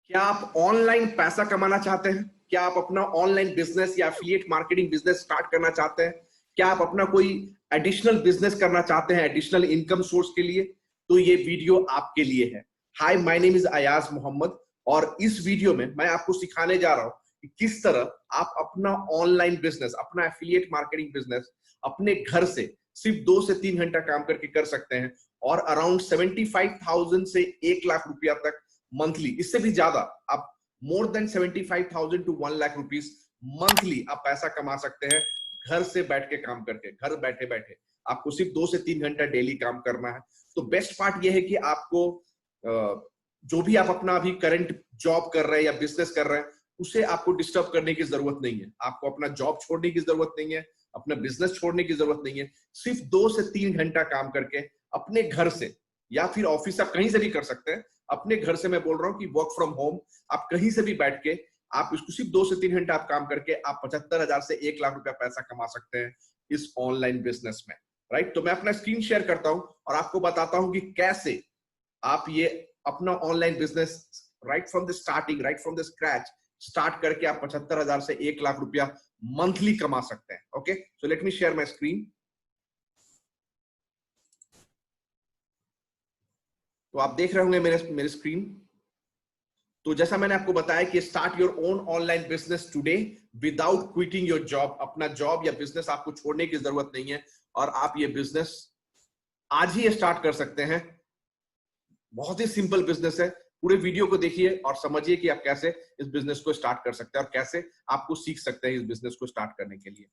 क्या आप ऑनलाइन पैसा कमाना चाहते हैं? क्या आप अपना ऑनलाइन बिजनेस या एफिलिएट मार्केटिंग बिजनेस स्टार्ट करना चाहते हैं? क्या आप अपना कोई एडिशनल बिजनेस करना चाहते हैं एडिशनल इनकम सोर्स के लिए? तो ये वीडियो आपके लिए है। Hi, my name is Ayaz Mohammad और इस वीडियो में मैं आपको सिखाने जा रहा हूं कि किस तरह आप अपना ऑनलाइन बिजनेस, अपना एफिलिएट मार्केटिंग बिजनेस अपने घर से सिर्फ 2 से 3 घंटा काम करके कर सकते हैं और अराउंड 75,000 से 1 लाख रुपया तक मंथली, इससे भी ज्यादा आप more than 75,000 to 1 lakh rupees monthly आप पैसा कमा सकते हैं घर से बैठ के काम करके। घर बैठे बैठे आपको सिर्फ 2 से 3 घंटा डेली काम करना है। तो बेस्ट पार्ट यह है कि आपको जो भी आप अपना अभी करंट जॉब कर रहे हैं या बिजनेस कर रहे हैं उसे आपको डिस्टर्ब करने की जरूरत नहीं है। आपको अपना जॉब छोड़ने की जरूरत नहीं है, अपना बिजनेस छोड़ने की जरूरत नहीं है। सिर्फ 2 से 3 घंटा काम करके अपने घर से या फिर ऑफिस आप कहीं से भी कर सकते हैं। अपने घर से मैं बोल रहा हूं कि वर्क फ्रॉम होम आप कहीं से भी बैठ के आप इसको सिर्फ 2 से 3 घंटा आप काम करके आप 75,000 से 1 लाख रुपया पैसा कमा सकते हैं इस ऑनलाइन बिजनेस में। राइट, तो मैं अपना स्क्रीन शेयर करता हूं और आपको बताता हूं कि कैसे आप ये अपना online business right from the starting, right from the scratch start करके आप 75,000 से 1 लाख रुपया मंथली कमा सकते हैं। Okay, so let me share my screen. तो आप देख रहे होंगे मेरे स्क्रीन। तो जैसा मैंने आपको बताया कि start your own online business today without quitting your job. अपना जॉब या बिजनेस आपको छोड़ने की जरूरत नहीं है और आप ये बिजनेस आज ही स्टार्ट कर सकते हैं। बहुत ही सिंपल बिजनेस है। पूरे वीडियो को देखिए और समझिए कि आप कैसे इस बिजनेस को स्टार्ट कर सकते हैं और कैसे आपको सीख सकते हैं इस बिजनेस को स्टार्ट करने के लिए।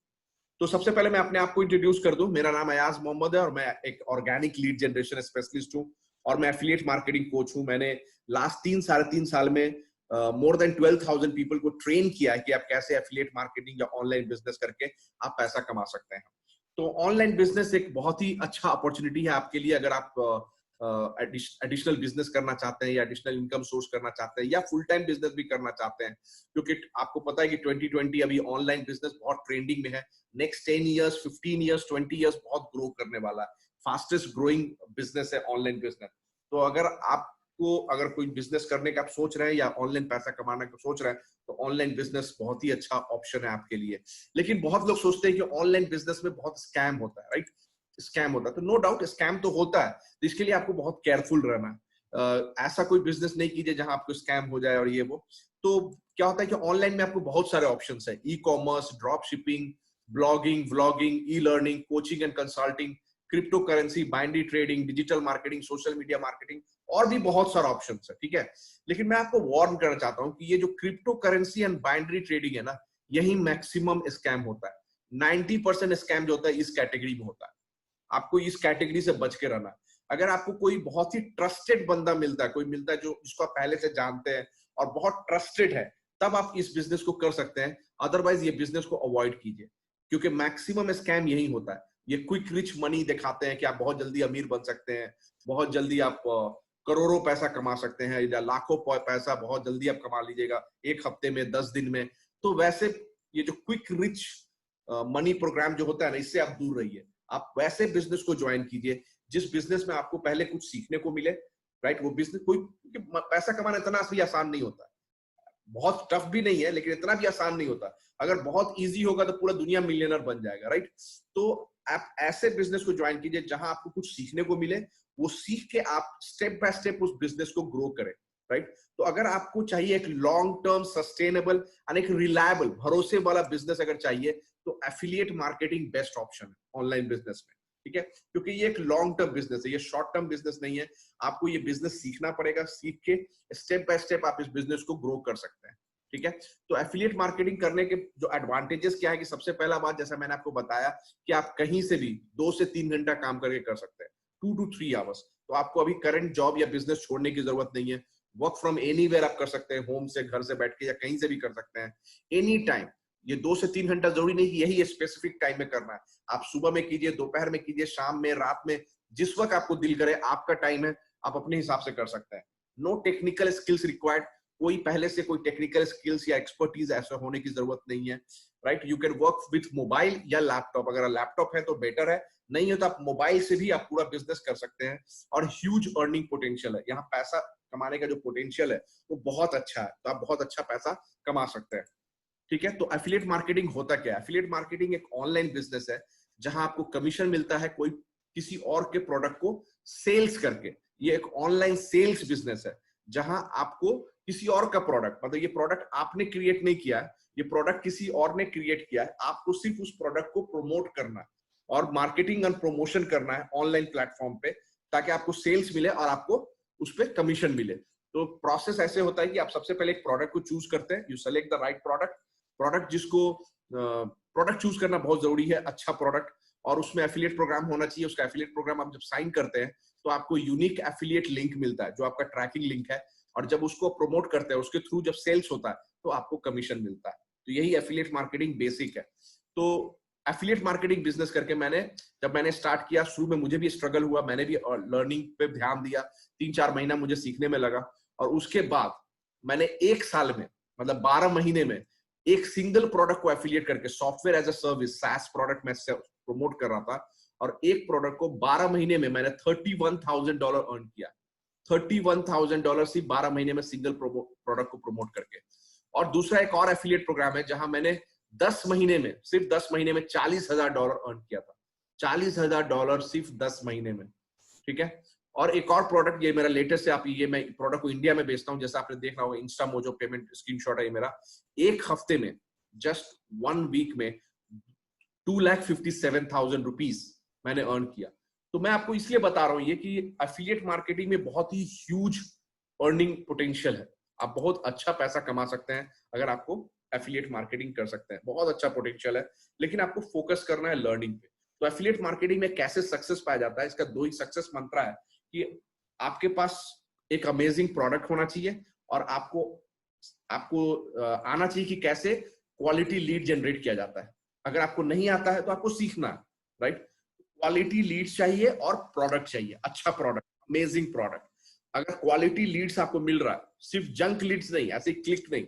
तो सबसे पहले मैं अपने आप को इंट्रोड्यूस कर दूं। मेरा नाम अयाज मोहम्मद है और मैं एक ऑर्गेनिक लीड जनरेशन स्पेशलिस्ट हूं और मैं एफिलिएट मार्केटिंग कोच हूं। मैंने लास्ट 3 साढ़े 3 साल में मोर देन 12,000 पीपल को ट्रेन किया है कि आप कैसे एफिलिएट मार्केटिंग या ऑनलाइन बिजनेस करके आप पैसा कमा सकते हैं। तो ऑनलाइन बिजनेस एक बहुत ही अच्छा अपॉर्चुनिटी है आपके लिए अगर आप एडिशनल बिजनेस करना चाहते हैं या एडिशनल इनकम सोर्स करना चाहते हैं या फुल टाइम बिजनेस भी करना चाहते हैं। क्योंकि आपको पता है कि 2020 अभी ऑनलाइन बिजनेस बहुत ट्रेंडिंग में है। नेक्स्ट 10 इयर्स, 15 इयर्स, 20 इयर्स बहुत ग्रो करने वाला है। फास्टेस्ट ग्रोइंग बिजनेस है ऑनलाइन बिजनेस। तो अगर कोई बिजनेस करने का आप सोच रहे हैं या ऑनलाइन पैसा कमाने का सोच रहे हैं तो ऑनलाइन बिजनेस बहुत ही अच्छा ऑप्शन है आपके लिए। लेकिन बहुत लोग सोचते हैं कि ऑनलाइन बिजनेस में बहुत स्कैम होता है। राइट, स्कैम होता है। तो नो डाउट स्कैम तो होता है, तो इसके लिए आपको बहुत केयरफुल रहना है। ऐसा कोई बिजनेस नहीं कीजिए जहां आपको स्कैम हो जाए और ये वो। तो क्या होता है कि ऑनलाइन में आपको बहुत सारे ऑप्शंस है। E commerce, drop shipping, blogging, vlogging, e learning, coaching and consulting, crypto currency, binary trading, digital marketing, social media marketing और भी बहुत सारा ऑप्शन है। ठीक है, लेकिन मैं आपको वार्न करना चाहता हूं कि ये जो crypto currency and binary trading है ना, यही मैक्सिमम स्कैम होता है। 90% स्कैम जो होता है इस कैटेगरी में होता है। आपको इस कैटेगरी से बच के रहना है। अगर आपको कोई बहुत ही ट्रस्टेड बंदा मिलता है, कोई मिलता है जो जिसको आप पहले से जानते हैं और बहुत ट्रस्टेड है, तब आप इस बिजनेस को कर सकते हैं। अदरवाइज ये बिजनेस को अवॉइड कीजिए क्योंकि मैक्सिमम स्कैम यही होता है। ये क्विक रिच मनी दिखाते हैं कि आप बहुत जल्दी अमीर बन सकते हैं, बहुत जल्दी आप करोड़ों पैसा कमा सकते हैं या लाखों पैसा बहुत जल्दी आप कमा लीजिएगा 1 हफ्ते में, 10 दिन में। तो वैसे ये जो क्विक रिच मनी प्रोग्राम जो होता है ना, इससे आप दूर रहिए। आप वैसे बिजनेस को ज्वाइन कीजिए जिस बिजनेस में आपको पहले कुछ सीखने को मिले। राइट, वो बिजनेस कोई पैसा कमाना इतना भी आसान नहीं होता, बहुत टफ भी नहीं है लेकिन इतना भी आसान नहीं होता। अगर बहुत इजी होगा तो पूरा दुनिया मिलियनर बन जाएगा। राइट, तो आप ऐसे बिजनेस को ज्वाइन कीजिए जहां आपको कुछ सीखने को मिले, वो सीख के आप स्टेप बाय स्टेप उस बिजनेस को ग्रो करें। राइट, तो अगर आपको चाहिए एक लॉन्ग टर्म सस्टेनेबल और एक रिलायबल भरोसे वाला बिजनेस अगर चाहिए तो एफिलिएट मार्केटिंग बेस्ट ऑप्शन है ऑनलाइन बिजनेस में। ठीक है, क्योंकि ये एक लॉन्ग टर्म बिजनेस है, ये शॉर्ट टर्म बिजनेस नहीं है। आपको ये बिजनेस सीखना पड़ेगा, सीख के स्टेप बाय स्टेप आप इस बिजनेस को ग्रो कर सकते हैं। ठीक है, तो एफिलिएट मार्केटिंग करने के जो एडवांटेजेस क्या है कि सबसे पहला बात, जैसा मैंने आपको बताया कि आप कहीं से भी 2 से 3 घंटा काम करके कर सकते हैं, 2 to 3 आवर्स। तो आपको अभी करंट जॉब या बिजनेस छोड़ने की जरूरत नहीं है। वर्क फ्रॉम एनीवेयर आप कर सकते हैं, होम से, घर से बैठ के या कहीं से भी कर सकते हैं, एनी टाइम। ये 2 से 3 घंटा जरूरी नहीं कि यही स्पेसिफिक टाइम में करना है। आप सुबह में कीजिए, दोपहर में कीजिए, शाम में, रात में, जिस वक्त आपको दिल करे, आपका टाइम है, आप अपने हिसाब से कर सकते हैं। नो टेक्निकल स्किल्स रिक्वायर्ड, कोई पहले से कोई टेक्निकल स्किल्स या एक्सपर्टीज ऐसा होने की जरूरत नहीं है। Right, you can work with mobile या लैपटॉप। अगर लैपटॉप है तो बेटर है, नहीं है तो आप मोबाइल से भी आप पूरा बिजनेस कर सकते हैं और ह्यूज अर्निंग पोटेंशियल है। यहाँ पैसा कमाने का जो पोटेंशियल है वो बहुत अच्छा है, तो आप बहुत अच्छा पैसा कमा सकते हैं। ठीक है, तो एफिलिएट मार्केटिंग होता क्या है? एफिलिएट मार्केटिंग एक ऑनलाइन बिजनेस है जहां आपको कमीशन मिलता है कोई किसी और के प्रोडक्ट को सेल्स करके। ये एक ऑनलाइन सेल्स बिजनेस है जहां आपको किसी और का प्रोडक्ट, मतलब ये प्रोडक्ट आपने क्रिएट नहीं किया है, ये प्रोडक्ट किसी और ने क्रिएट किया है, आपको सिर्फ उस प्रोडक्ट को प्रमोट करना है और मार्केटिंग एंड प्रमोशन करना है ऑनलाइन प्लेटफॉर्म पे, ताकि आपको सेल्स मिले और आपको उस पर कमीशन मिले। तो प्रोसेस ऐसे होता है कि आप सबसे पहले एक प्रोडक्ट को चूज करते हैं, you select the right product जिसको प्रोडक्ट चूज करना बहुत जरूरी है, अच्छा प्रोडक्ट, और उसमें एफिलिएट प्रोग्राम होना चाहिए। उसका एफिलिएट प्रोग्राम आप जब साइन करते हैं तो आपको यूनिक एफिलिएट लिंक मिलता है जो आपका ट्रैकिंग लिंक है, और जब उसको प्रमोट करते हैं उसके थ्रू जब सेल्स होता है तो आपको कमीशन मिलता है। तो यही एफिलिएट मार्केटिंग बेसिक है। तो एफिलिएट मार्केटिंग बिजनेस करके जब मैंने स्टार्ट किया, शुरू में मुझे भी स्ट्रगल हुआ, मैंने भी लर्निंग पे ध्यान दिया, 3-4 महीना मुझे सीखने में लगा, और उसके बाद मैंने 1 साल में, मतलब 12 महीने में, एक सिंगल प्रोडक्ट को एफिलिएट करके software as a service SaaS product मैं प्रमोट कर रहा था, और एक प्रोडक्ट को 12 महीने में मैंने $31,000 अर्न किया। $31,000 सिर्फ 12 महीने में सिंगल प्रोडक्ट को प्रमोट करके। और दूसरा एक और एफिलिएट प्रोग्राम है जहां मैंने 10 महीने में, सिर्फ 10 महीने में $40,000 अर्न किया था। $40,000 सिर्फ 10 महीने में। ठीक है, और एक और प्रोडक्ट, ये मेरा लेटेस्ट है, आप ये मैं प्रोडक्ट को इंडिया में बेचता हूँ, जैसा आपने देखा होगा इंस्टा मोजो पेमेंट स्क्रीनशॉट है ये मेरा। एक हफ्ते में, जस्ट 1 वीक में ₹2,57,000 मैंने अर्न किया। तो मैं आपको इसलिए बता रहा हूं ये कि एफिलिएट मार्केटिंग में बहुत ही ह्यूज अर्निंग पोटेंशियल है। आप बहुत अच्छा पैसा कमा सकते हैं अगर आपको एफिलिएट मार्केटिंग कर सकते हैं, बहुत अच्छा पोटेंशियल है, लेकिन आपको फोकस करना है लर्निंग पे। तो एफिलिएट मार्केटिंग में कैसे सक्सेस पाया जाता है, इसका 2 ही सक्सेस मंत्र है कि आपके पास एक अमेजिंग प्रोडक्ट होना चाहिए, और आपको आना चाहिए कि कैसे क्वालिटी लीड जनरेट किया जाता है। अगर आपको नहीं आता है तो आपको सीखना है, राइट? क्वालिटी लीड्स चाहिए और प्रोडक्ट चाहिए, अच्छा प्रोडक्ट, अमेजिंग प्रोडक्ट। अगर क्वालिटी लीड्स आपको मिल रहा है, सिर्फ जंक लीड्स नहीं, ऐसे क्लिक नहीं,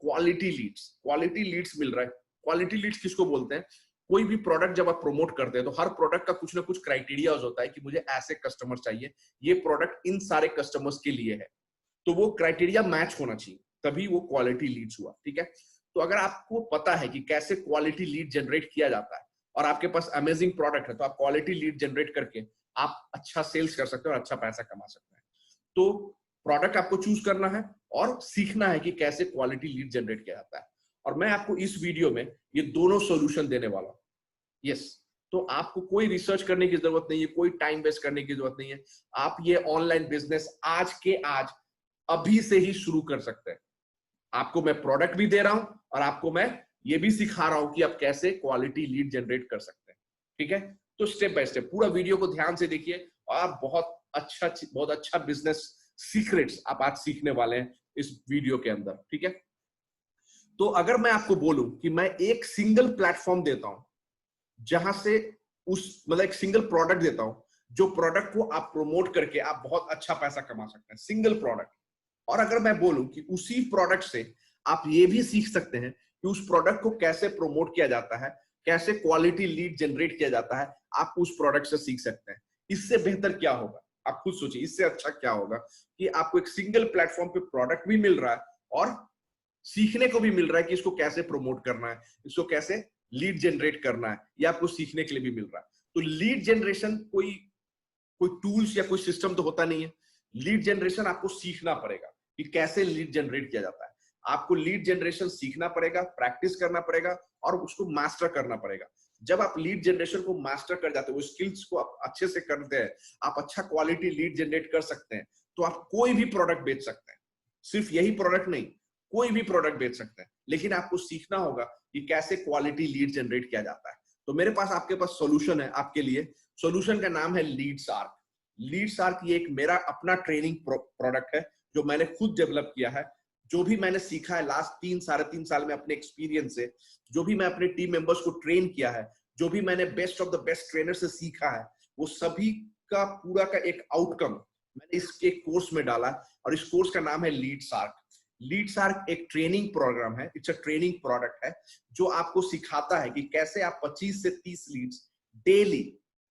क्वालिटी लीड्स मिल रहा है। क्वालिटी लीड्स किसको बोलते हैं? कोई भी प्रोडक्ट जब आप प्रमोट करते हैं तो हर प्रोडक्ट का कुछ ना कुछ क्राइटेरिया होता है कि मुझे ऐसे कस्टमर चाहिए, ये प्रोडक्ट इन सारे कस्टमर्स के लिए है, तो वो क्राइटेरिया मैच होना चाहिए, तभी वो क्वालिटी लीड्स हुआ। ठीक है, तो अगर आपको पता है कि कैसे क्वालिटी लीड जनरेट किया जाता है और आपके पास अमेजिंग प्रोडक्ट है, तो आप क्वालिटी लीड जनरेट करके आप अच्छा सेल्स कर सकते हो और अच्छा पैसा कमा सकते हैं। तो प्रोडक्ट आपको चूज करना है और सीखना है कि कैसे क्वालिटी लीड जनरेट किया जाता है, और मैं आपको इस वीडियो में ये दोनों सॉल्यूशन देने वाला हूं। यस, तो आपको कोई रिसर्च करने की जरूरत नहीं है, कोई टाइम वेस्ट करने की जरूरत नहीं है। आप ये ऑनलाइन बिजनेस आज के आज अभी से ही शुरू कर सकते हैं। आपको मैं प्रोडक्ट भी दे रहा हूं और आपको मैं ये भी सिखा रहा हूं कि आप कैसे क्वालिटी लीड जनरेट कर सकते हैं। ठीक है, तो स्टेप बाय स्टेप पूरा वीडियो को ध्यान से देखिए, और आप बहुत अच्छा बिजनेस सीक्रेट्स आप आज सीखने वाले हैं इस वीडियो के अंदर। ठीक है, तो अगर मैं आपको बोलूं कि मैं एक सिंगल प्लेटफॉर्म देता हूं जहां से मतलब एक सिंगल प्रोडक्ट देता हूं, जो प्रोडक्ट को आप प्रमोट करके आप बहुत अच्छा पैसा कमा सकते हैं, सिंगल प्रोडक्ट। और अगर मैं बोलूं कि उसी प्रोडक्ट से आप ये भी सीख सकते हैं कि उस प्रोडक्ट को कैसे प्रमोट किया जाता है, कैसे क्वालिटी लीड जनरेट किया जाता है, आप उस प्रोडक्ट से सीख सकते हैं। इससे बेहतर क्या होगा? आप खुद सोचिए, इससे अच्छा क्या होगा कि आपको एक सिंगल प्लेटफॉर्म पे प्रोडक्ट भी मिल रहा है और सीखने को भी मिल रहा है कि इसको कैसे प्रमोट करना है, इसको कैसे लीड जनरेट करना है, ये आपको सीखने के लिए भी मिल रहा है। तो लीड जनरेशन कोई टूल्स या कोई सिस्टम तो होता नहीं है। लीड जनरेशन आपको सीखना पड़ेगा कि कैसे लीड जनरेट किया जाता है। आपको लीड जनरेशन सीखना पड़ेगा, प्रैक्टिस करना पड़ेगा और उसको मास्टर करना पड़ेगा। जब आप लीड जनरेशन को मास्टर कर जाते हो, स्किल्स को आप अच्छे से करते हैं, आप अच्छा क्वालिटी लीड जनरेट कर सकते हैं, तो आप कोई भी प्रोडक्ट बेच सकते हैं। सिर्फ यही प्रोडक्ट नहीं, कोई भी प्रोडक्ट बेच सकते हैं, लेकिन आपको सीखना होगा कि कैसे क्वालिटी लीड जनरेट किया जाता है। तो मेरे पास आपके पास सॉल्यूशन है आपके लिए। सॉल्यूशन का नाम है लीडसार्क। लीडसार्क ये एक मेरा अपना ट्रेनिंग प्रोडक्ट है जो मैंने खुद डेवलप किया है। जो भी मैंने सीखा है लास्ट 3-3.5 साल में अपने एक्सपीरियंस से, जो भी मैं अपने टीम मेंबर्स को ट्रेन किया है, जो भी मैंने best of the best trainer से सीखा है, वो सभी का पूरा का एक आउटकम मैंने इसके कोर्स में डाला, और इस कोर्स का नाम है लीडसार्क। लीडसार्क एक ट्रेनिंग प्रोग्राम है, इट्स अ ट्रेनिंग प्रोडक्ट है जो आपको सिखाता है कि कैसे आप 25 से 30 लीड्स डेली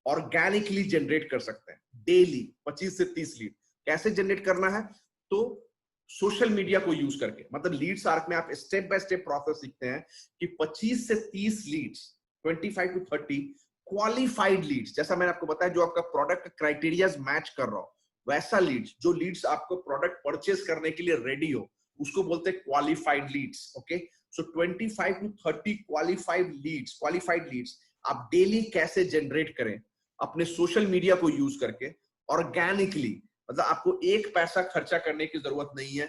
ऑर्गेनिकली जनरेट कर सकते हैं। डेली 25 से 30 लीड कैसे जनरेट करना है, तो सोशल मीडिया को यूज करके, मतलब लीड्स आर्क में आप स्टेप बाय स्टेप प्रोसेस सीखते हैं कि 25 से 30 लीड्स, 25 टू 30 क्वालिफाइड लीड्स, जैसा मैंने आपको बताया जो आपका प्रोडक्ट क्राइटेरिया मैच कर रहा हो, वैसा लीड्स, जो लीड्स आपको प्रोडक्ट परचेस करने के लिए रेडी हो, उसको बोलते हैं qualified leads. Okay, so 25 to 30 qualified leads आप डेली कैसे जनरेट करें अपने सोशल मीडिया को यूज करके ऑर्गेनिकली, मतलब आपको एक पैसा खर्चा करने की जरूरत नहीं है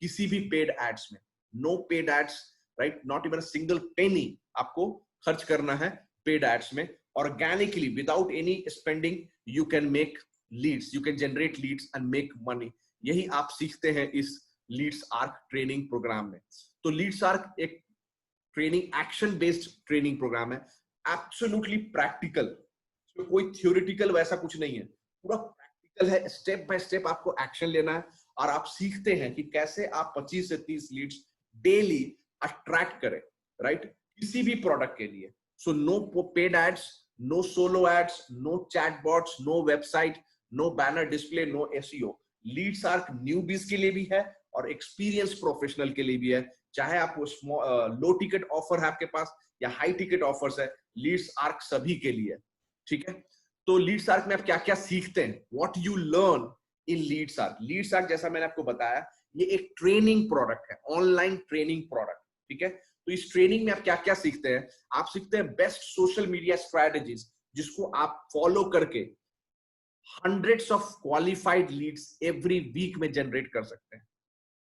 किसी भी पेड एड्स में, no paid ads, right, not even a single penny आपको खर्च करना है पेड एड्स में। Organically without any spending you can make leads, you can generate leads and make money. यही आप सीखते हैं इस लीड्स आर्क ट्रेनिंग प्रोग्राम में। तो लीड्स आर्क एक training, action based training program है, एब्सोल्युटली प्रैक्टिकल, कोई थ्योरेटिकल वैसा कुछ नहीं है, पूरा प्रैक्टिकल है। स्टेप बाय स्टेप आपको एक्शन लेना है और आप सीखते हैं कि कैसे आप 25 से 30 लीड्स डेली अट्रैक्ट करें, राइट, किसी भी प्रोडक्ट के लिए। So no paid ads, no solo ads, no chatbots, no website, no banner display, no SEO. Leads Ark newbies के लिए भी है और एक्सपीरियंस प्रोफेशनल के लिए भी है, चाहे आप लो टिकट ऑफर है आपके पास या हाई टिकट ऑफर्स है, लीड्स आर्क सभी के लिए, ठीक है। तो लीड्स आर्क में आप क्या क्या सीखते हैं, what you learn in Leads Ark. Leads Ark जैसा मैंने आपको बताया ये एक ट्रेनिंग प्रोडक्ट है, ऑनलाइन ट्रेनिंग प्रोडक्ट, ठीक है। तो इस ट्रेनिंग में आप क्या क्या सीखते हैं, आप सीखते हैं बेस्ट सोशल मीडिया स्ट्रेटजीज जिसको आप फॉलो करके hundreds of qualified leads every week में जनरेट कर सकते हैं,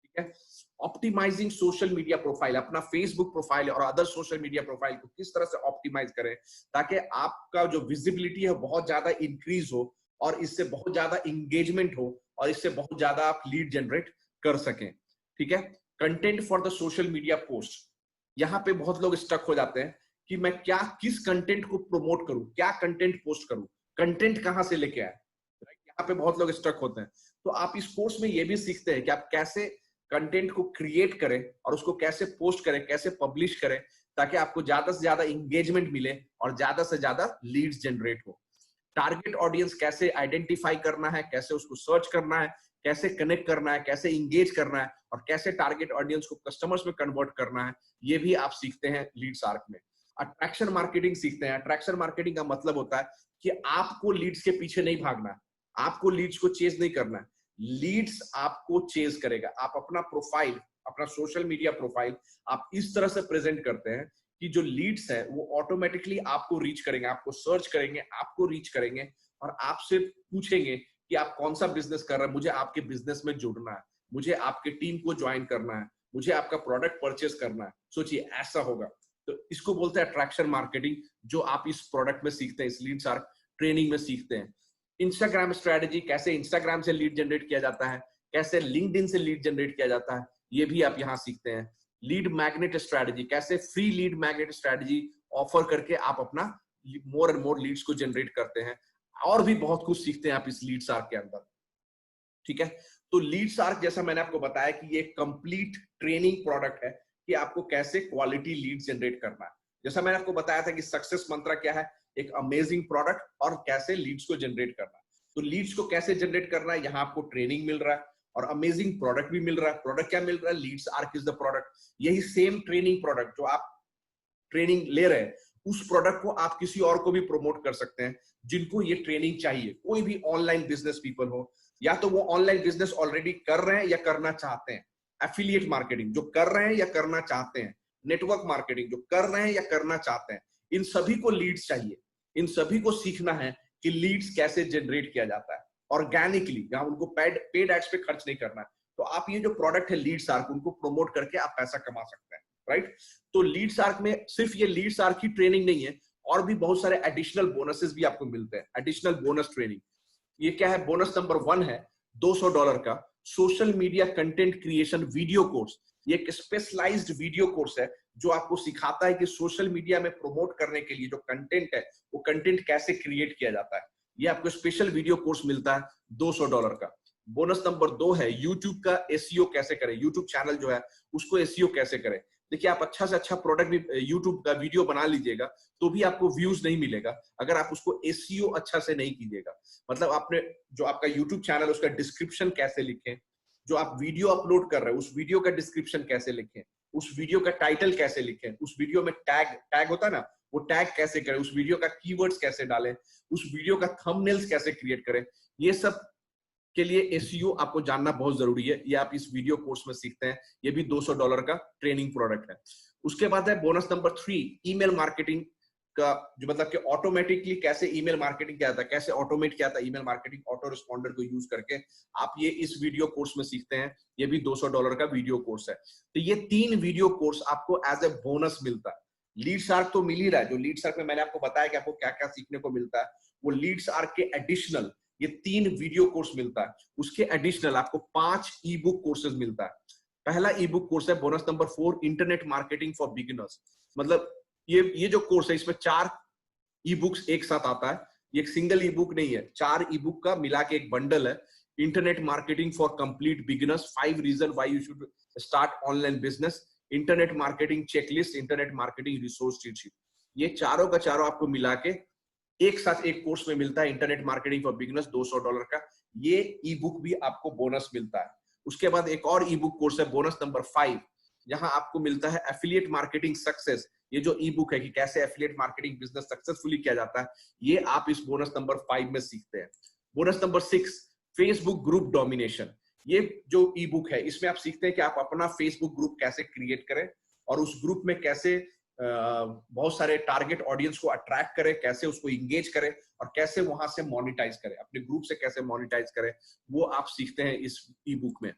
ठीक है। ऑप्टिमाइजिंग सोशल मीडिया प्रोफाइल, अपना फेसबुक प्रोफाइल और अदर सोशल मीडिया प्रोफाइल को किस तरह से ऑप्टिमाइज करें ताकि आपका जो विजिबिलिटी है बहुत ज्यादा इंक्रीज हो और इससे बहुत ज्यादा इंगेजमेंट हो और इससे बहुत ज्यादा आप लीड जनरेट कर सकें, ठीक है। Content for the social media post, यहाँ पे बहुत लोग स्टक हो जाते हैं कि मैं क्या, किस कंटेंट को प्रमोट करूं, क्या कंटेंट पोस्ट करूं, कंटेंट कहां से लेके आए, यहाँ पे बहुत लोग स्टक होते हैं। तो आप इस कोर्स में ये भी सीखते हैं कि आप कैसे कंटेंट को क्रिएट करें और उसको कैसे पोस्ट करें, कैसे पब्लिश करें ताकि आपको ज्यादा से ज्यादा इंगेजमेंट मिले और ज्यादा से ज्यादा लीड्स जनरेट हो। टारगेट ऑडियंस कैसे आइडेंटिफाई करना है, कैसे उसको सर्च करना है, कैसे कनेक्ट करना है, कैसे इंगेज करना है और कैसे टारगेट ऑडियंस को कस्टमर्स में कन्वर्ट करना है, ये भी आप सीखते हैं लीड्स आर्क में। अट्रैक्शन मार्केटिंग सीखते हैं। अट्रैक्शन मार्केटिंग का मतलब होता है कि आपको लीड्स के पीछे नहीं भागना है, आपको लीड्स को चेज नहीं करना है, लीड्स आपको चेज करेगा। आप अपना प्रोफाइल, अपना सोशल मीडिया प्रोफाइल आप इस तरह से प्रेजेंट करते हैं कि जो लीड्स है वो ऑटोमेटिकली आपको रीच करेंगे, आपको सर्च करेंगे, आपको रीच करेंगे और आपसे पूछेंगे कि आप कौन सा बिजनेस कर रहे हैं, मुझे आपके बिजनेस में जुड़ना है, मुझे आपके टीम को ज्वाइन करना है, मुझे आपका प्रोडक्ट परचेस करना है। सोचिए ऐसा होगा। तो इसको बोलते हैं अट्रैक्शन मार्केटिंग, जो आप इस प्रोडक्ट में सीखते हैं, इस लीड्स आर्क ट्रेनिंग में सीखते हैं। इंस्टाग्राम स्ट्रेटेजी, कैसे इंस्टाग्राम से लीड जनरेट किया जाता है, कैसे लिंक्डइन से लीड जनरेट किया जाता है, ये भी आप यहाँ सीखते हैं। लीड मैग्नेट स्ट्रेटेजी, कैसे free lead magnet strategy offer करके आप अपना मोर एंड मोर लीड्स को जनरेट करते हैं। और भी बहुत कुछ सीखते हैं आप इस लीड्स आर्क के अंदर, ठीक है। तो लीड्स आर्क जैसा मैंने आपको बताया कि ये कंप्लीट ट्रेनिंग प्रोडक्ट है कि आपको कैसे क्वालिटी लीड्स जनरेट करना है। जैसा मैंने आपको बताया था कि सक्सेस मंत्र क्या है, एक अमेजिंग प्रोडक्ट और कैसे लीड्स को जनरेट करना है। तो लीड्स को कैसे जनरेट करना है, यहाँ आपको ट्रेनिंग मिल रहा है और अमेजिंग प्रोडक्ट भी मिल रहा है। प्रोडक्ट क्या मिल रहा है, Leads arc is the product. यही सेम ट्रेनिंग प्रोडक्ट जो आप ट्रेनिंग ले रहे हैं, उस प्रोडक्ट को आप किसी और को भी प्रमोट कर सकते हैं जिनको ये ट्रेनिंग चाहिए। कोई भी ऑनलाइन बिजनेस पीपल हो, या तो वो ऑनलाइन बिजनेस ऑलरेडी कर रहे हैं या करना चाहते हैं, एफिलिएट मार्केटिंग जो कर रहे हैं या करना चाहते हैं, नेटवर्क मार्केटिंग जो कर रहे हैं या करना चाहते हैं, इन सभी को लीड्स चाहिए। इन सभी को सीखना है कि लीड्स कैसे जनरेट किया जाता है ऑर्गेनिकली, जहां उनको पेड एड्स पे खर्च नहीं करना है। तो आप ये जो प्रोडक्ट है लीड्स आर्क, उनको प्रमोट करके आप पैसा कमा सकते हैं, राइट। तो लीड्स आर्क में सिर्फ ये लीड्स आर्क की ट्रेनिंग नहीं है, और भी बहुत सारे एडिशनल बोनसेस भी आपको मिलते हैं। एडिशनल बोनस ट्रेनिंग, ये क्या है, बोनस नंबर 1 है $200 का social media content creation video course. ये एक स्पेशलाइज्ड वीडियो कोर्स है जो आपको सिखाता है कि सोशल मीडिया में प्रमोट करने के लिए जो कंटेंट है वो कंटेंट कैसे क्रिएट किया जाता है। ये आपको स्पेशल वीडियो कोर्स मिलता है $200 का। बोनस नंबर 2 है यूट्यूब का एसईओ कैसे करें, यूट्यूब चैनल जो है उसको एसईओ कैसे करें। देखिए, आप अच्छा से अच्छा प्रोडक्ट भी यूट्यूब का वीडियो बना लीजिएगा तो भी आपको व्यूज नहीं मिलेगा अगर आप उसको एसईओ अच्छा से नहीं कीजिएगा। मतलब आपने जो आपका यूट्यूब चैनल उसका डिस्क्रिप्शन कैसे लिखें, जो आप वीडियो अपलोड कर रहे हैं उस वीडियो का डिस्क्रिप्शन कैसे लिखें, उस वीडियो का टाइटल कैसे लिखें, उस वीडियो में टैग होता है ना, वो टैग कैसे करें, उस वीडियो का कीवर्ड्स कैसे डालें, उस वीडियो का थंबनेल्स कैसे क्रिएट करें, ये सब के लिए एसईओ आपको जानना बहुत जरूरी है। ये आप इस वीडियो कोर्स में सीखते हैं। ये भी $200 का ट्रेनिंग प्रोडक्ट है। उसके बाद है बोनस नंबर 3, ईमेल मार्केटिंग का, जो मतलब कि ऑटोमेटिकली कैसे ईमेल मार्केटिंग किया जाता है, कैसे ऑटोमेट किया जाता है ईमेल मार्केटिंग ऑटो रिस्पॉन्डर को यूज करके, आप ये इस वीडियो कोर्स में सीखते हैं। ये भी $200 का वीडियो कोर्स है। तो ये 3 वीडियो कोर्स आपको एज ए बोनस मिलता है। लीड शार्क तो मिल ही रहा है, जो लीड शार्क में मैंने आपको बताया कि आपको क्या क्या सीखने को मिलता है, वो लीड शार्क के एडिशनल ये 3 वीडियो कोर्स मिलता है। उसके एडिशनल आपको 5 ई बुक कोर्सेज मिलता है। पहला ई बुक कोर्स है bonus number 4, internet marketing for beginners. मतलब ये जो कोर्स है इसमें 4 ई बुक्स एक साथ आता है। ये एक सिंगल ई बुक नहीं है, 4 ई बुक का मिला के एक बंडल है। Internet marketing for complete beginners, 5 reason why you should start online business, internet marketing checklist, internet marketing resource sheet. ये चारों का चारों आपको मिला के एक साथ एक कोर्स में मिलता है। इंटरनेट मार्केटिंग फॉर बिगिनर्स $200 का, ये ई बुक भी आपको बोनस मिलता है। उसके बाद एक और ई बुक कोर्स है बोनस नंबर 5, यहाँ आपको मिलता है एफिलिएट मार्केटिंग सक्सेस। ये जो ई बुक है कि कैसे एफिलिएट मार्केटिंग बिजनेस सक्सेसफुली किया जाता है, ये आप इस बोनस नंबर 5 में सीखते हैं। Bonus number 6, Facebook group domination. ये जो ई बुक है इसमें आप सीखते हैं कि आप अपना फेसबुक ग्रुप कैसे क्रिएट करें और उस ग्रुप में कैसे बहुत सारे टारगेट ऑडियंस को अट्रैक्ट करें, कैसे उसको इंगेज करें और कैसे वहां से मोनेटाइज करें, अपने ग्रुप से कैसे मोनेटाइज करें, वो आप सीखते हैं इस ई बुक में।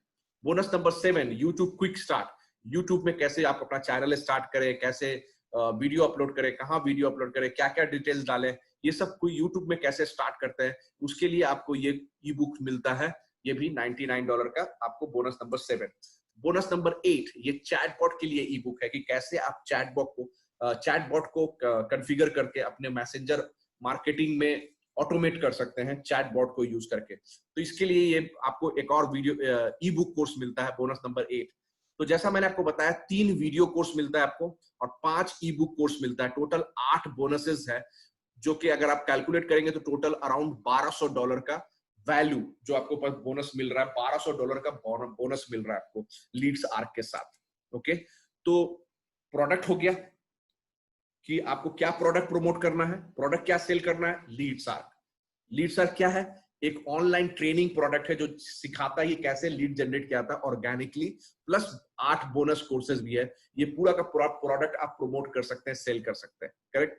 Bonus number 7, YouTube quick start. YouTube में कैसे आप अपना चैनल स्टार्ट करें, कैसे वीडियो अपलोड करें, कहाँ वीडियो अपलोड करें, क्या क्या डिटेल्स डालें, ये सब कोई यूट्यूब में कैसे स्टार्ट करते हैं, उसके लिए आपको ये ई बुक मिलता है। ये भी $99 का आपको बोनस नंबर 7। बोनस नंबर 8, ये चैटबॉट के लिए ई बुक है कि कैसे आप चैटबॉट को कॉन्फ़िगर करके अपने मैसेंजर मार्केटिंग में ऑटोमेट कर सकते हैं चैटबॉट को यूज करके। तो इसके लिए ये आपको एक और वीडियो ई बुक कोर्स मिलता है बोनस नंबर 8। तो जैसा मैंने आपको बताया 3 वीडियो कोर्स मिलता है आपको और 5 ई बुक कोर्स मिलता है। टोटल 8 बोनसेस है, जो कि अगर आप कैलकुलेट करेंगे तो टोटल अराउंड $1200 का वैल्यू जो आपको बोनस मिल रहा है। $1200 का बोनस मिल रहा है आपको लीड्स आर्क के साथ। ओके, तो प्रोडक्ट हो गया कि आपको क्या प्रोडक्ट प्रमोट करना है, प्रोडक्ट क्या सेल करना है। लीड्स आर्क, लीड्स आर्क क्या है? एक ऑनलाइन ट्रेनिंग प्रोडक्ट है जो सिखाता है कैसे लीड जनरेट किया जाता है ऑर्गेनिकली, प्लस 8 बोनस कोर्सेज भी है। ये पूरा का पूरा प्रोडक्ट आप प्रमोट कर सकते हैं, सेल कर सकते हैं। करेक्ट,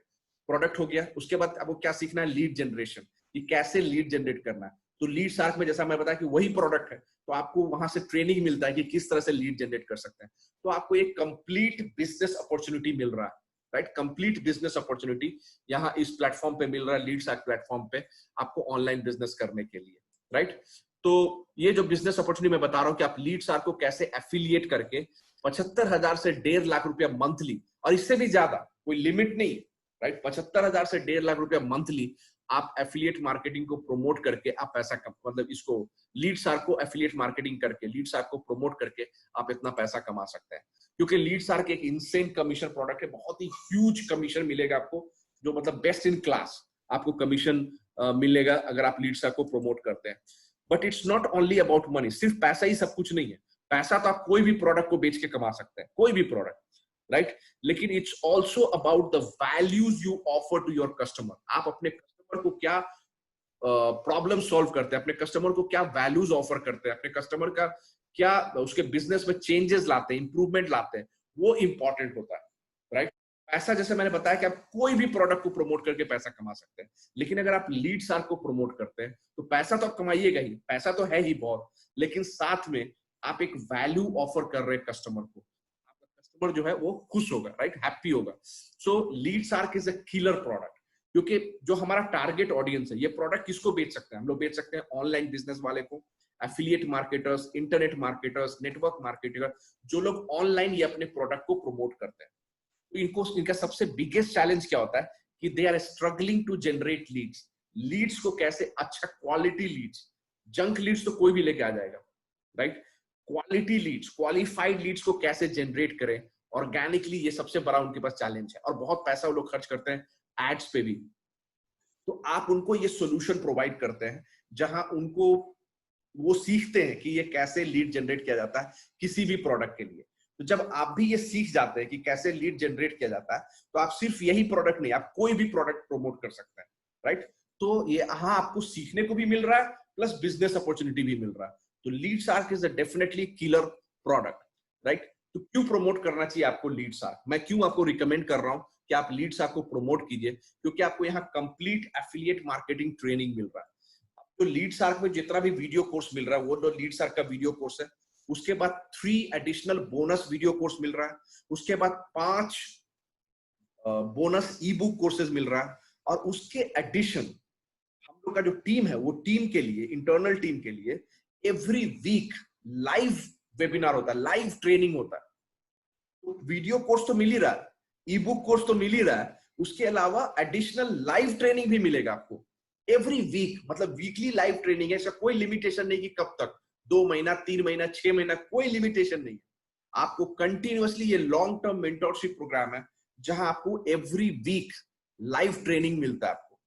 प्रोडक्ट हो गया। उसके बाद आपको क्या सीखना है? लीड जनरेशन, कि कैसे लीड जनरेट करना है। तो लीड आर्क में जैसा मैं बताया कि वही प्रोडक्ट है, तो आपको वहां से ट्रेनिंग मिलता है कि किस तरह से लीड जनरेट कर सकते हैं। तो आपको एक कंप्लीट बिजनेस अपॉर्चुनिटी मिल रहा है, राइट। कंप्लीट बिजनेस अपॉर्चुनिटी यहाँ इस प्लेटफॉर्म पे मिल रहा है, लीड्स आर्क प्लेटफॉर्म पे आपको ऑनलाइन बिजनेस करने के लिए, राइट। तो ये जो बिजनेस अपॉर्चुनिटी मैं बता रहा हूँ कि आप लीड्स आर्क को कैसे एफिलिएट करके 75,000 से 1.5 लाख रुपया मंथली, और इससे भी ज्यादा, कोई लिमिट नहीं, राइट। 75,000 से 1.5 लाख रुपया मंथली आप एफिलिएट मार्केटिंग को प्रमोट करके आप पैसा मतलब इसको लीड्स आर्क को एफिलिएट मार्केटिंग करके, लीड्स आर्क को प्रमोट करके आप इतना पैसा कमा सकते हैं। क्योंकि लीड्स आर्क एक इनसेन कमीशन प्रोडक्ट है, बहुत ही ह्यूज कमीशन मिलेगा आपको, जो मतलब बेस्ट इन क्लास आपको कमीशन मिलेगा अगर आप लीड्स आर्क को प्रमोट करते हैं। But it's not only about money, सिर्फ पैसा ही सब कुछ नहीं है। पैसा तो आप कोई भी प्रोडक्ट को बेच के कमा सकते हैं, कोई भी प्रोडक्ट, राइट। लेकिन it's also about the values you offer to your customer. आप अपने कस्टमर को क्या प्रॉब्लम सॉल्व करते हैं, अपने कस्टमर को क्या वैल्यूज ऑफर करते हैं, अपने कस्टमर का क्या उसके बिजनेस में चेंजेस लाते हैं, इंप्रूवमेंट लाते हैं, वो इंपॉर्टेंट होता है, राइट। पैसा जैसे मैंने बताया कि आप कोई भी प्रोडक्ट को प्रमोट करके पैसा कमा सकते हैं, लेकिन अगर आप लीड्स आर्क को प्रमोट करते हैं तो पैसा तो आप कमाइएगा ही, पैसा तो है ही बहुत, लेकिन साथ में आप एक वैल्यू ऑफर कर रहे हैं कस्टमर को, आपका कस्टमर जो है वो खुश होगा, राइट, हैप्पी होगा। So Leeds arc is a killer product, क्योंकि जो हमारा टारगेट ऑडियंस है, ये प्रोडक्ट किसको बेच सकते हैं? हम लोग बेच सकते हैं ऑनलाइन बिजनेस वाले को, affiliate marketers, internet marketers, network marketer, जो लोग ऑनलाइन ये अपने प्रोडक्ट को प्रमोट करते हैं। तो इनका सबसे बिगेस्ट चैलेंज क्या होता है कि they are struggling to generate leads. Leads को कैसे, अच्छा क्वालिटी लीड्स, जंक लीड्स तो कोई भी लेके आ जाएगा, right. Quality leads, qualified leads को कैसे जनरेट करें ऑर्गेनिकली, ये सबसे बड़ा उनके पास चैलेंज है। और बहुत पैसा वो लोग खर्च करते हैं एड्स पे भी। तो आप उनको ये सॉल्यूशन प्रोवाइड करते हैं जहां उनको वो सीखते हैं कि ये कैसे लीड जनरेट किया जाता है किसी भी प्रोडक्ट के लिए। तो जब आप भी ये सीख जाते हैं कि कैसे लीड जनरेट किया जाता है, तो आप सिर्फ यही प्रोडक्ट नहीं, आप कोई भी प्रोडक्ट प्रमोट कर सकते हैं, राइट। तो ये यहाँ आपको सीखने को भी मिल रहा है, प्लस बिजनेस अपॉर्चुनिटी भी मिल रहा है। तो LeadsArk is a definitely killer product, right. तो क्यों प्रमोट करना चाहिए आपको लीड्सआर्क? मैं क्यों आपको रिकमेंड कर रहा हूं कि आप लीड्सआर्क को प्रमोट कीजिए? क्योंकि आपको यहाँ कंप्लीट एफिलिएट मार्केटिंग ट्रेनिंग मिल रहा है। तो लीड्सआर्क में जितना भी वीडियो कोर्स मिल रहा है वो तो लीड्सआर्क का वीडियो कोर्स है। उसके बाद 3 एडिशनल बोनस वीडियो कोर्स मिल रहा है। उसके बाद 5 बोनस ई बुक कोर्सेज मिल रहा है। और उसके एडिशन हम लोग का जो टीम है, वो टीम के लिए, इंटरनल टीम के लिए एवरी वीक लाइव वेबिनार होता है, लाइव ट्रेनिंग होता है। तो वीडियो कोर्स तो मिल ही रहा है, ई बुक कोर्स तो मिल ही रहा है, उसके अलावा एडिशनल लाइव ट्रेनिंग भी मिलेगा आपको एवरी वीक। मतलब वीकली लाइव ट्रेनिंग है, ऐसा कोई लिमिटेशन नहीं कि कब तक, 2 महीना, 3 महीना, 6 महीना, कोई लिमिटेशन नहीं है। आपको कंटिन्यूअसली ये लॉन्ग टर्म मेंटोरशिप प्रोग्राम है, जहां आपको एवरी वीक लाइव ट्रेनिंग मिलता है आपको,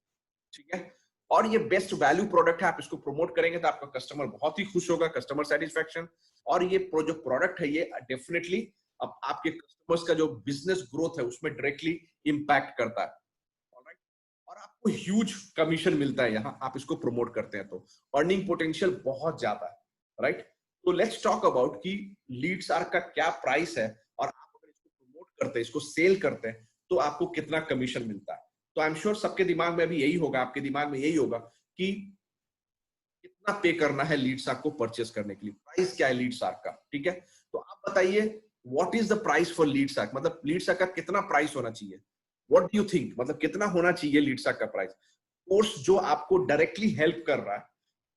ठीक है। और ये बेस्ट वैल्यू प्रोडक्ट है, आप इसको प्रमोट करेंगे तो आपका कस्टमर बहुत ही खुश होगा, कस्टमर सेटिस्फैक्शन। और ये जो प्रोडक्ट है ये डेफिनेटली अब आपके कस्टमर्स का जो बिजनेस ग्रोथ है उसमें डायरेक्टली इंपैक्ट करता है, ऑलराइट। और आपको ह्यूज कमीशन मिलता है यहाँ आप इसको प्रमोट करते हैं, तो अर्निंग पोटेंशियल बहुत ज्यादा है, राइट। तो लेट्स टॉक अबाउट कि लीड्सआर्क का क्या प्राइस है, और आप अगर इसको प्रमोट करते हैं, इसको सेल करते हैं, तो आपको कितना कमीशन मिलता है। तो आई एम श्योर सबके दिमाग में अभी यही होगा, आपके दिमाग में यही होगा कि कितना पे करना है लीड्सआर्क को परचेस करने के लिए, प्राइस क्या है लीड्सआर्क का, ठीक है। तो आप बताइए what is the price for LeadsArk, मतलब लीड्सआर्क का कितना प्राइस होना चाहिए? व्हाट डू यू थिंक, मतलब कितना होना चाहिए लीड्सआर्क का प्राइस? कोर्स जो आपको डायरेक्टली हेल्प कर रहा है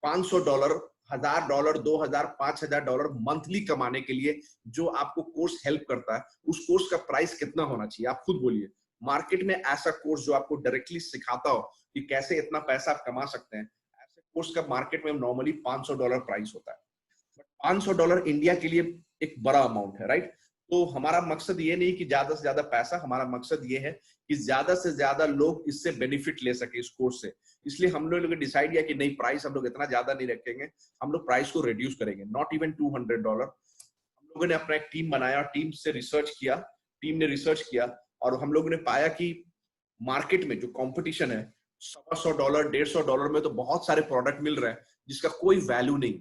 $500, $1000, $2000, $5000 मंथली कमाने के लिए, जो आपको कोर्स हेल्प करता है, उस कोर्स का प्राइस कितना होना चाहिए? आप खुद बोलिए। मार्केट में ऐसा कोर्स जो आपको डायरेक्टली सिखाता हो कि कैसे इतना पैसा आप कमा सकते हैं, ऐसे कोर्स का मार्केट में नॉर्मली $500 प्राइस होता है। $500 इंडिया के लिए एक बड़ा अमाउंट है, राइट। तो हमारा मकसद ये नहीं कि ज्यादा से ज्यादा पैसा, हमारा मकसद ये है कि ज्यादा से ज्यादा लोग इससे बेनिफिट ले सके इस कोर्स से। इसलिए हम लोग ने डिसाइड किया कि नहीं, प्राइस हम लोग इतना ज्यादा नहीं रखेंगे, हम लोग प्राइस को रिड्यूस करेंगे, नॉट इवन $200। हम लोगों ने अपना एक टीम बनाया, टीम से रिसर्च किया, टीम ने रिसर्च किया, और हम लोगों ने पाया कि मार्केट में जो कंपटीशन है, $100, $150 में तो बहुत सारे प्रोडक्ट मिल रहे हैं जिसका कोई वैल्यू नहीं,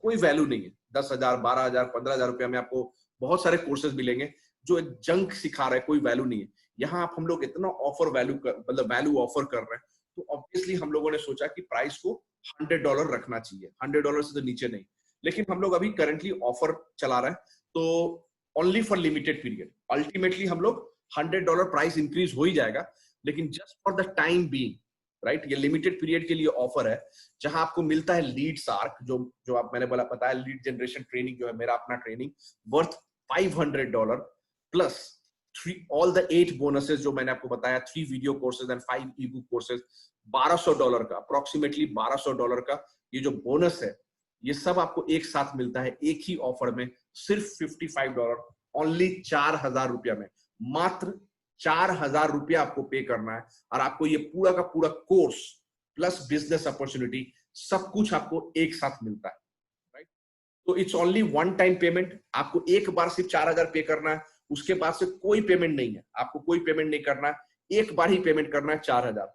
कोई वैल्यू नहीं है। 10,000, 12,000, 15,000 रुपया में आपको बहुत सारे कोर्सेज मिलेंगे जो एक जंक सिखा रहा है, कोई वैल्यू नहीं है। यहाँ आप हम लोग इतना ऑफर वैल्यू मतलब वैल्यू ऑफर कर रहे हैं, तो ऑब्वियसली हम लोगों ने सोचा कि प्राइस को $100 रखना चाहिए, $100 से तो नीचे नहीं। लेकिन हम लोग अभी करंटली ऑफर चला रहे हैं, तो only for limited period. Ultimately हम लोग $100 प्राइस इंक्रीज हो ही जाएगा, लेकिन just for the time being, right, ये लिमिटेड पीरियड के लिए ऑफर है, जहां आपको मिलता है लीड्सआर्क, जो आप मैंने बोला बताया, लीड जनरेशन ट्रेनिंग जो है मेरा अपना training, worth $500 plus all the 8 bonuses जो मैंने आपको बताया, 3 video courses and 5 E book courses, $1200 का, अप्रोक्सीमेटली $1200 का ये जो बोनस है, ये सब आपको एक साथ मिलता है एक ही ऑफर में, सिर्फ $55, ओनली $4000 में, मात्र $4000 आपको पे करना है, और आपको ये पूरा का पूरा कोर्स प्लस बिजनेस अपॉर्चुनिटी सब कुछ आपको एक साथ मिलता है, राइट। तो it's only one time payment, आपको एक बार सिर्फ 4000 पे करना है, उसके बाद से कोई पेमेंट नहीं है, आपको कोई पेमेंट नहीं करना है, एक बार ही पेमेंट करना है 4000।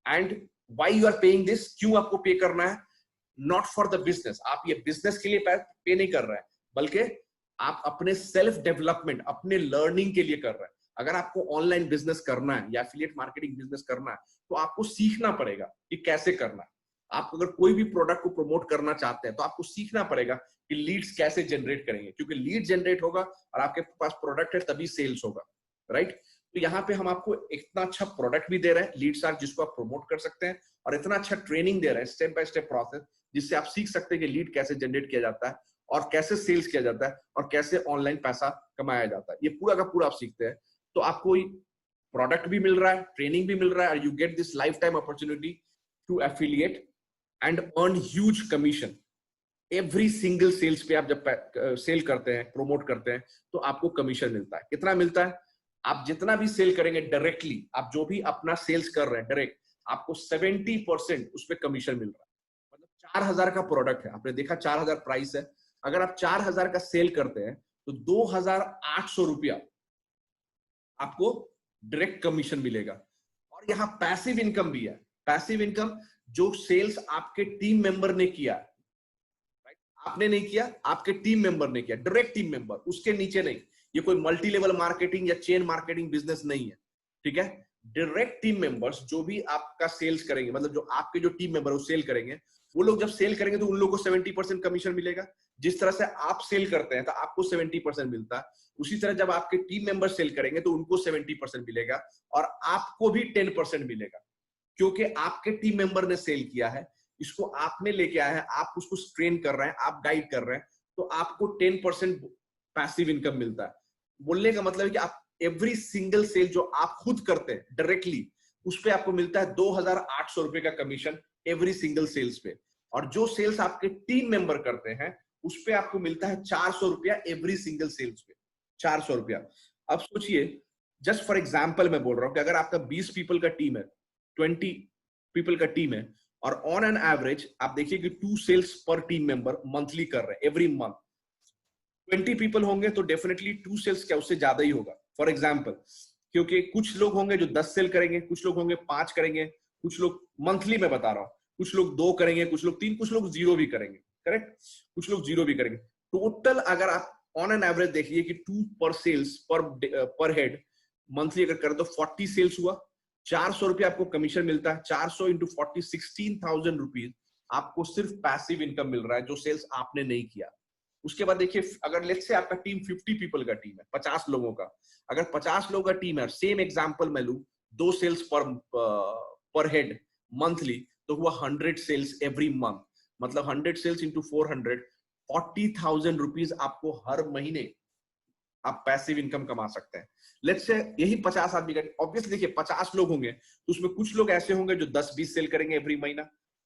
And why you are paying this, क्यों आपको पे करना है? नॉट फॉर द बिजनेस, आप ये बिजनेस के लिए पे नहीं कर रहे हैं, बल्कि आप अपने सेल्फ डेवलपमेंट, अपने लर्निंग के लिए कर रहे हैं। अगर आपको ऑनलाइन बिजनेस करना है या एफिलिएट मार्केटिंग बिजनेस करना है, तो आपको सीखना पड़ेगा कि कैसे करना है। आप अगर कोई भी प्रोडक्ट को प्रमोट करना चाहते हैं, तो आपको सीखना पड़ेगा कि लीड्स कैसे जनरेट करेंगे, क्योंकि लीड जनरेट होगा और आपके पास प्रोडक्ट है तभी सेल्स होगा, राइट। तो यहाँ पे हम आपको इतना अच्छा प्रोडक्ट भी दे रहे हैं लीड्सआर्क, जिसको आप प्रमोट कर सकते हैं, और इतना अच्छा ट्रेनिंग दे रहे हैं, स्टेप बाय स्टेप प्रोसेस, जिससे आप सीख सकते हैं कि लीड कैसे जनरेट किया जाता है, और कैसे सेल्स किया जाता है, और कैसे ऑनलाइन पैसा कमाया जाता है। ये पूरा का पूरा आप सीखते हैं, तो आपको प्रोडक्ट भी मिल रहा है, ट्रेनिंग भी मिल रहा है, और you get this lifetime opportunity to affiliate and earn huge commission. Every single sales पे आप जब सेल करते हैं, प्रमोट करते हैं, तो आपको कमीशन मिलता है। कितना मिलता है? आप जितना भी सेल करेंगे डायरेक्टली, आप जो भी अपना सेल्स कर रहे हैं डायरेक्ट, आपको 70% उस पर कमीशन मिल रहा है। मतलब 4,000 का प्रोडक्ट है, आपने देखा 4,000 प्राइस है, अगर आप 4,000 का सेल करते हैं तो 2,800 रुपया आपको डायरेक्ट कमीशन मिलेगा। और यहाँ पैसिव इनकम भी है। पैसिव इनकम जो सेल्स आपके टीम मेंबर ने किया, आपने नहीं किया, आपके टीम मेंबर ने किया, डायरेक्ट टीम मेंबर, उसके नीचे नहीं। ये कोई मल्टी लेवल मार्केटिंग या चेन मार्केटिंग बिजनेस नहीं है, ठीक है। डायरेक्ट टीम मेंबर्स जो भी आपका सेल्स करेंगे, मतलब जो आपके जो टीम मेंबर वो सेल करेंगे, वो लोग जब सेल करेंगे तो उन लोगों को 70% कमीशन मिलेगा। जिस तरह से आप सेल करते हैं तो आपको 70% मिलता है, उसी तरह जब आपके टीम मेंबर सेल करेंगे तो उनको 70% मिलेगा और आपको भी 10% मिलेगा, क्योंकि आपके टीम मेंबर ने सेल किया है, इसको आपने लेके आया है, आप उसको ट्रेन कर रहे हैं, आप गाइड कर रहे हैं, तो आपको 10% पैसिव इनकम मिलता है। बोलने का मतलब है कि आप एवरी सिंगल सेल जो आप खुद करते हैं डायरेक्टली, उस पे आपको मिलता है 2,800 रुपए का कमीशन एवरी सिंगल सेल्स पे। और जो सेल्स आपके टीम मेंबर करते हैं उस पे आपको मिलता है 400 रुपया एवरी सिंगल सेल्स पे, 400 रुपया। अब सोचिए, जस्ट फॉर एग्जाम्पल मैं बोल रहा हूं कि अगर आपका 20 पीपल का टीम है, 20 पीपल का टीम है, और ऑन एन एवरेज आप देखिए कि 2 सेल्स पर टीम मेंबर मंथली कर रहे हैं एवरी मंथ, 20 पीपल होंगे तो डेफिनेटली 2 सेल्स क्या उससे ज्यादा ही होगा, फॉर एग्जाम्पल। क्योंकि कुछ लोग होंगे जो 10 सेल करेंगे, कुछ लोग होंगे 5 करेंगे, कुछ लोग मंथली में बता रहा हूं, कुछ लोग 2 करेंगे, कुछ लोग 3, कुछ लोग 0 भी करेंगे, करेक्ट, कुछ लोग 0 भी करेंगे। टोटल अगर आप ऑन एन एवरेज देखिए कि 2 पर सेल्स पर हेड मंथली अगर करें तो 40 सेल्स हुआ, 400 रुपये आपको कमीशन मिलता है, 400 इंटू 40, 16,000 रुपीज आपको सिर्फ पैसिव इनकम मिल रहा है जो सेल्स आपने नहीं किया। उसके बाद देखिए, अगर लेट्स से आपका टीम 50 पीपल का टीम है, 50 लोगों का, अगर 50 लोगों का टीम है, सेम एग्जांपल मैं लूं, 2 सेल्स पर हेड मंथली, तो हुआ 100 सेल्स एवरी मंथ, मतलब 100 सेल्स इंटू 400, 40,000 रुपीज आपको हर महीने आप पैसिव इनकम कमा सकते हैं। लेट्स से यही 50 आदमी का, ऑब्वियसली देखिए 50 लोग होंगे तो उसमें कुछ लोग ऐसे होंगे जो 10-20 सेल करेंगे एवरी महीना,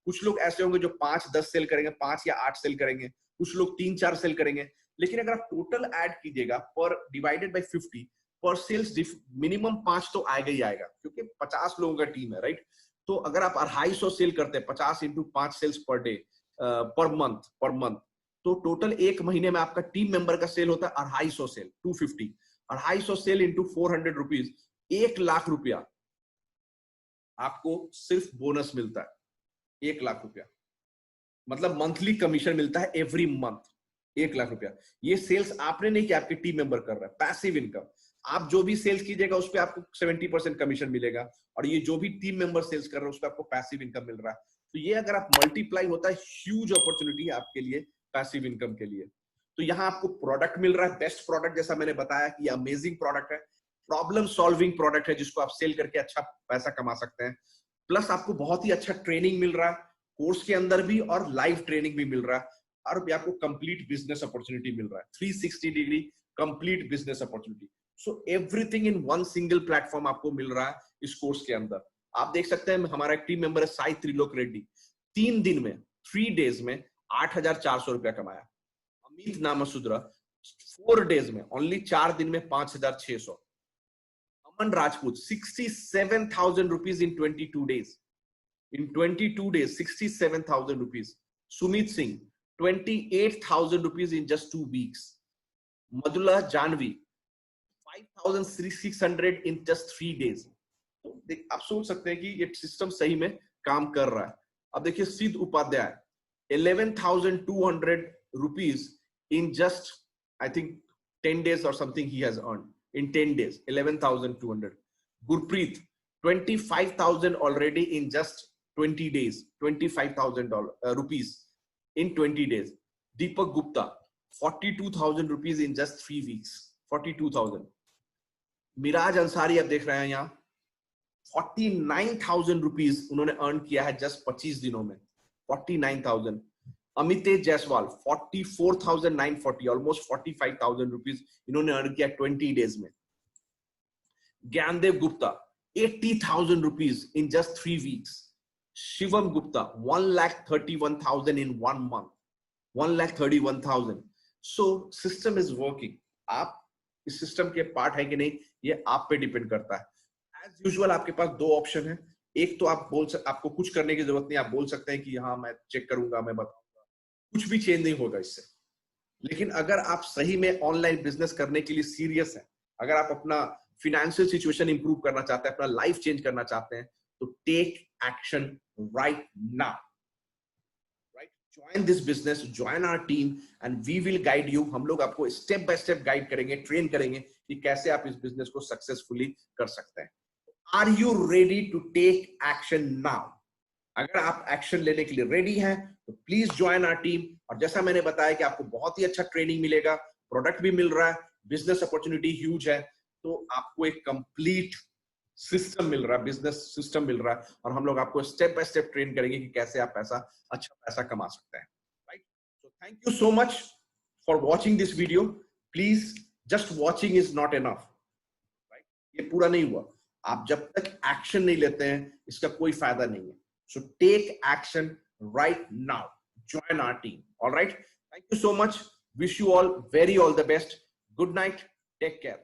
कुछ लोग ऐसे होंगे जो 5-10 सेल करेंगे, 5 या 8 सेल करेंगे, कुछ लोग 3-4 सेल करेंगे। लेकिन अगर आप टोटल ऐड कीजिएगा पर डिवाइडेड बाय 50 पर सेल्स, मिनिमम 5 तो आएगा ही आएगा, क्योंकि 50 लोगों का टीम है, राइट। तो अगर आप 250 सेल करते हैं, 50 into 5 sales per day, per month, तो टोटल एक महीने में आपका टीम मेंबर का सेल होता है 250 सेल, 250, 250 सेल इंटू 400 रुपीज, 1,00,000 रुपया आपको सिर्फ बोनस मिलता है। 1,00,000 रुपया मतलब मंथली कमीशन मिलता है एवरी मंथ, 1,00,000 रुपया। ये सेल्स आपने नहीं किया, आपके टीम मेंबर कर रहा है, पैसिव इनकम। आप जो भी सेल्स कीजिएगा उस पर आपको 70% कमीशन मिलेगा, और ये जो भी टीम मेंबर सेल्स कर रहे हैं उस पर आपको पैसिव इनकम मिल रहा है। तो ये अगर आप मल्टीप्लाई होता है, ह्यूज अपॉर्चुनिटी है आपके लिए पैसिव इनकम के लिए। तो यहाँ आपको प्रोडक्ट मिल रहा है, बेस्ट प्रोडक्ट, जैसा मैंने बताया कि ये अमेजिंग प्रोडक्ट है, प्रॉब्लम सॉल्विंग प्रोडक्ट है जिसको आप सेल करके अच्छा पैसा कमा सकते हैं। प्लस आपको बहुत ही अच्छा ट्रेनिंग मिल रहा है कोर्स के अंदर भी, और लाइव ट्रेनिंग भी मिल रहा है, और भी आपको कंप्लीट बिजनेस अपॉर्चुनिटी मिल रहा है, 360 degree complete business opportunity. So everything in one single platform आपको मिल रहा है इस कोर्स के अंदर। आप देख सकते हैं हमारा एक टीम मेंबर है साई त्रिलोक रेड्डी, 3 दिन में, 3 डेज में 8,400 रुपया कमाया। अमित नामसुद्रा 4 डेज में, ओनली 4 दिन में 5,600। Aman Rajput 67,000 rupees in 22 days, in 22 days 67,000 rupees. Sumit Singh 28,000 rupees in just 2 weeks. Madhula Janvi 5,600 in just 3 days. तो आप सोच सकते हैं कि ये सिस्टम सही में काम कर रहा है। अब देखिए सिद्ध Upadhyay 11,200 rupees in just I think 10 days or something he has earned in 10 days, 11,200. Gurpreet 25,000 already in just 20 days, 25,000 rupees in 20 days. Deepak Gupta 42,000 rupees in just 3 weeks, 42,000. Miraj Ansari आप देख रहे हैं यहाँ 49,000 रुपीज उन्होंने अर्न किया है जस्ट 25 दिनों में, 49,000. अमितेश जायसवाल 44,940, ऑलमोस्ट 45,000 रुपीज इन्होंने अर्न किया 20 डेज में. Gyandev Gupta 80,000 rupees in just 3 weeks. Shivam Gupta 1,31,000 in 1 month. 1,31,000. So system is working. आप इस सिस्टम के पार्ट है कि नहीं, ये आप पे डिपेंड करता है. As usual आपके पास 2 ऑप्शन है. एक तो आपको कुछ करने की जरूरत नहीं, आप बोल सकते हैं कि हाँ मैं चेक करूंगा, मैं बताऊंगा, कुछ भी चेंज नहीं होगा इससे। लेकिन अगर आप सही में ऑनलाइन बिजनेस करने के लिए सीरियस हैं, अगर आप अपना फिनेंशियल सिचुएशन इंप्रूव करना चाहते हैं, अपना लाइफ चेंज करना चाहते हैं, तो take action right now, right? Join this business, join our team and we will guide you. हम लोग आपको स्टेप बाय स्टेप गाइड करेंगे, ट्रेन करेंगे कि कैसे आप इस बिजनेस को सक्सेसफुली कर सकते हैं। Are you ready to take action now? अगर आप एक्शन लेने के लिए रेडी हैं तो प्लीज ज्वाइन आवर टीम। और जैसा मैंने बताया कि आपको बहुत ही अच्छा ट्रेनिंग मिलेगा, प्रोडक्ट भी मिल रहा है, बिजनेस अपॉर्चुनिटी ह्यूज है, तो आपको एक कंप्लीट सिस्टम मिल रहा है, बिजनेस सिस्टम मिल रहा है, और हम लोग आपको स्टेप बाय स्टेप ट्रेन करेंगे कि कैसे आप अच्छा पैसा कमा सकते हैं, right? So thank you so much for watching this video. Please, just watching is not enough, right? ये पूरा नहीं हुआ, आप जब तक एक्शन नहीं लेते हैं इसका कोई फायदा नहीं है। So take action right now. Join our team. All right. Thank you so much. Wish you all the best. Good night. Take care.